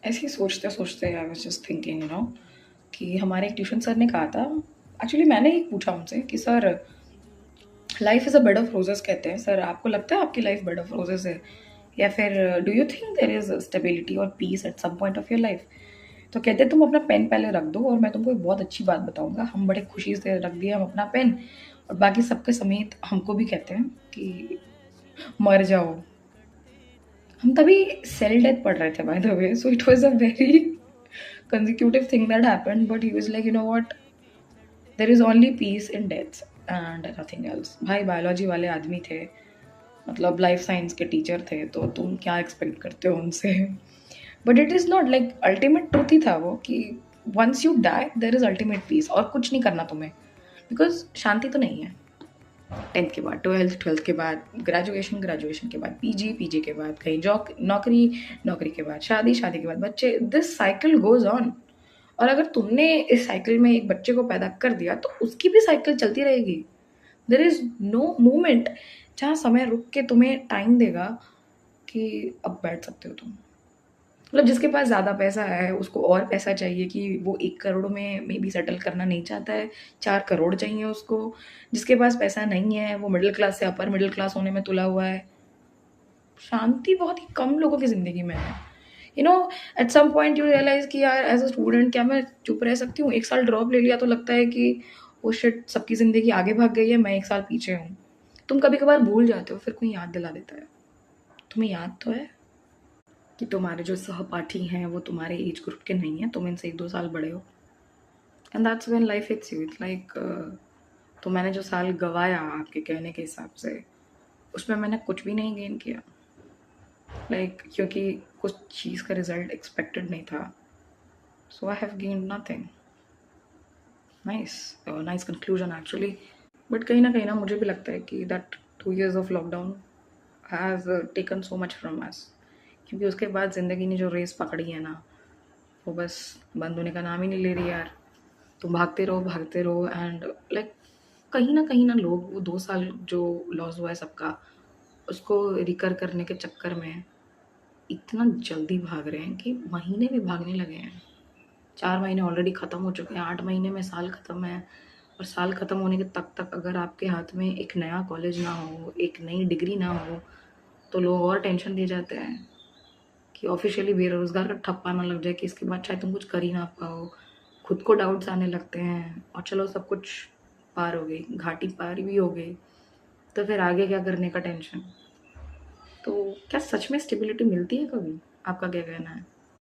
ऐसे ही सोचते-सोचते I was just thinking कि हमारे एक ट्यूशन सर ने कहा था, एक्चुअली मैंने ही पूछा उनसे कि sir life is a bed of Roses कहते हैं, सर आपको लगता है आपकी लाइफ बेड ऑफ रोज़ेज़ है? या फिर do you think there is stability और peace at some point of your life? तो कहते तुम अपना पेन पहले रख दो और मैं तुमको एक बहुत अच्छी बात बताऊँगा। हम बड़े खुशी से रख दिए हम अपना पेन और बाकी सबके समेत हमको भी कहते हैं कि मर जाओ। हम तभी सेल डेथ पढ़ रहे थे by the way, so it was a very consecutive thing that happened, but he was like, you know what, there is only peace in death and nothing else. भाई बायोलॉजी वाले आदमी थे, मतलब life science के teacher थे, तो तुम क्या एक्सपेक्ट करते हो उनसे? But it is not like ultimate truth ही था वो कि once you die there is ultimate peace और कुछ नहीं करना तुम्हें, बिकॉज शांति तो नहीं है। 10th के बाद 12th के बाद ग्रेजुएशन के बाद पीजी के बाद कहीं जॉब नौकरी के बाद शादी के बाद बच्चे, दिस साइकिल गोज ऑन। और अगर तुमने इस साइकिल में एक बच्चे को पैदा कर दिया तो उसकी भी साइकिल चलती रहेगी। देयर इज नो मोमेंट जहाँ समय रुक के तुम्हें टाइम देगा कि अब बैठ सकते हो तुम। मतलब जिसके पास ज़्यादा पैसा है उसको और पैसा चाहिए कि वो 1 करोड़ में मे बी सेटल करना नहीं चाहता है, 4 करोड़ चाहिए उसको। जिसके पास पैसा नहीं है वो मिडिल क्लास से अपर मिडिल क्लास होने में तुला हुआ है। शांति बहुत ही कम लोगों की ज़िंदगी में है। At some point you realise कि यार एज़ अ स्टूडेंट क्या मैं चुप रह सकती हूँ? 1 साल ड्रॉप ले लिया तो लगता है कि ओह शिट! सबकी ज़िंदगी आगे भाग गई है, मैं 1 साल पीछे हूँ। तुम कभी-कभार भूल जाते हो, फिर कोई याद दिला देता है। तुम्हें याद तो है कि तुम्हारे जो सहपाठी हैं वो तुम्हारे एज ग्रुप के नहीं हैं, तुम इनसे 1-2 साल बड़े हो। And that's when life hits you. It's like तो मैंने जो साल गँवाया आपके कहने के हिसाब से, उसमें मैंने कुछ भी नहीं गेन किया। क्योंकि कुछ चीज़ का रिज़ल्ट एक्सपेक्टेड नहीं था। So I have gained nothing. Nice conclusion actually. But कहीं न मुझे भी लगता है कि that 2 years of lockdown has taken so much from us. क्योंकि उसके बाद ज़िंदगी ने जो रेस पकड़ी है ना, वो बस बंद होने का नाम ही नहीं ले रही यार। तुम भागते रहो एंड लाइक कहीं ना लोग वो 2 साल जो लॉस हुआ है सबका, उसको रिकर करने के चक्कर में इतना जल्दी भाग रहे हैं कि महीने भी भागने लगे हैं। 4 महीने ऑलरेडी ख़त्म हो चुके हैं, 8 महीने में साल ख़त्म है। और साल ख़त्म होने के तक अगर आपके हाथ में एक नया कॉलेज ना हो, एक नई डिग्री ना हो, तो लोग और टेंशन दे जाते हैं कि ऑफ़िशियली बेरोज़गार का ठप्पा ना लग जाए कि इसके बाद शायद तुम कुछ कर ही ना पाओ। खुद को डाउट्स आने लगते हैं और चलो सब कुछ पार हो गई, घाटी पार भी हो गई, तो फिर आगे क्या करने का टेंशन। तो क्या सच में स्टेबिलिटी मिलती है कभी? आपका क्या कहना है?